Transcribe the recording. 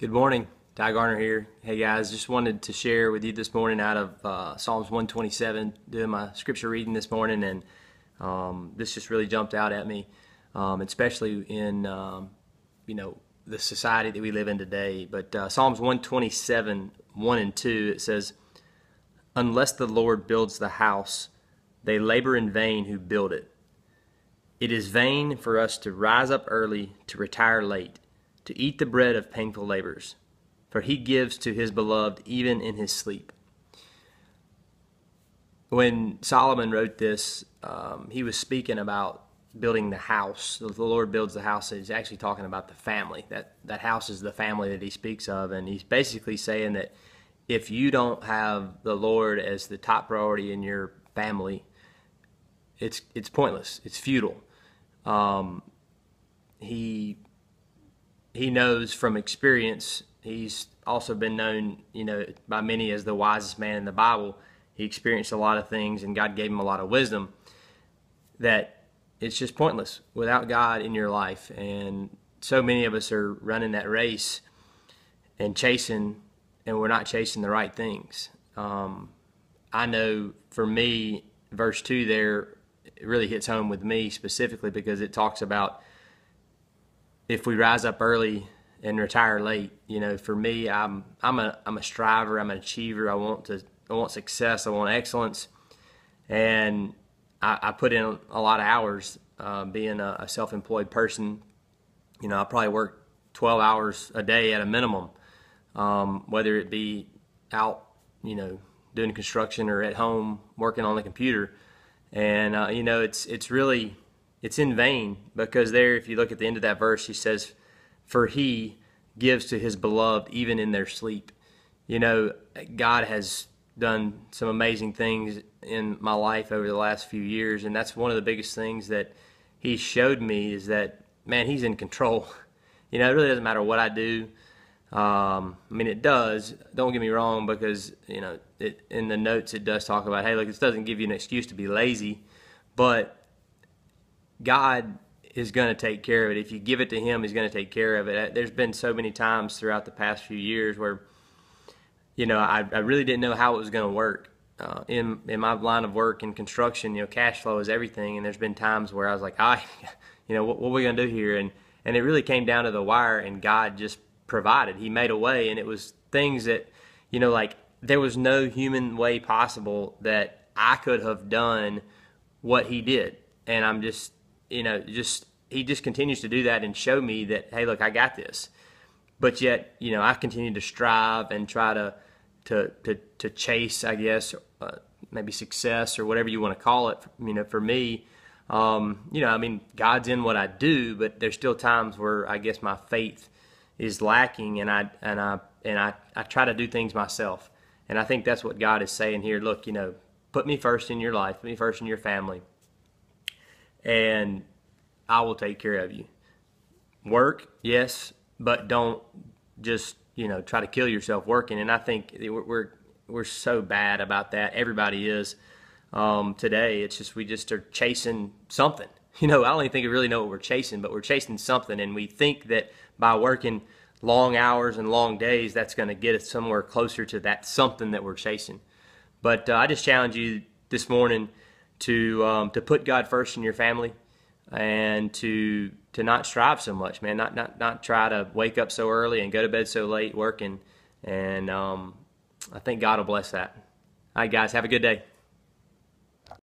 Good morning, Ty Garner here. Hey guys, just wanted to share with you this morning out of Psalms 127, doing my scripture reading this morning, and this just really jumped out at me, especially in the society that we live in today. But Psalms 127, 1 and 2, it says, "Unless the Lord builds the house, they labor in vain who build it. It is vain for us to rise up early, to retire late, to eat the bread of painful labors, for he gives to his beloved even in his sleep." When Solomon wrote this, he was speaking about building the house. The Lord builds the house. He's actually talking about the family. That house is the family that he speaks of, and he's basically saying that if you don't have the Lord as the top priority in your family, it's pointless. It's futile. He knows from experience. He's also been known, by many as the wisest man in the Bible. He experienced a lot of things, and God gave him a lot of wisdom. That it's just pointless without God in your life. And so many of us are running that race and chasing, and we're not chasing the right things. I know for me, verse 2 there, it really hits home with me specifically because it talks about if we rise up early and retire late. For me, I'm a striver. I'm an achiever. I want success. I want excellence, and I put in a lot of hours being a self-employed person. I probably work 12 hours a day at a minimum, whether it be out, doing construction or at home working on the computer. And it's in vain, because there, if you look at the end of that verse, he says, "For he gives to his beloved even in their sleep." God has done some amazing things in my life over the last few years, and that's one of the biggest things that he showed me is that, man, he's in control. It really doesn't matter what I do. It does. Don't get me wrong, because in the notes it does talk about, hey, look, this doesn't give you an excuse to be lazy, but God is going to take care of it. If you give it to him, he's going to take care of it. There's been so many times throughout the past few years where, I really didn't know how it was going to work. In my line of work in construction, cash flow is everything. And there's been times where I was like, what are we going to do here? And it really came down to the wire, and God just provided. He made a way, and it was things that, like there was no human way possible that I could have done what he did. And I'm just, he just continues to do that and show me that, hey, look, I got this. But yet, I continue to strive and try to chase, I guess, maybe success or whatever you want to call it. For me, God's in what I do, but there's still times where I guess my faith is lacking, and I try to do things myself. And I think that's what God is saying here. Look, put me first in your life, put me first in your family, and I will take care of you. Work, yes, but don't just try to kill yourself working. And I think we're so bad about that. Everybody is today. It's just we just are chasing something. I don't even think we really know what we're chasing, but we're chasing something, and we think that by working long hours and long days, that's going to get us somewhere closer to that something that we're chasing. But I just challenge you this morning to put God first in your family, and to not strive so much, man. Not try to wake up so early and go to bed so late working. And I think God will bless that. All right, guys, have a good day.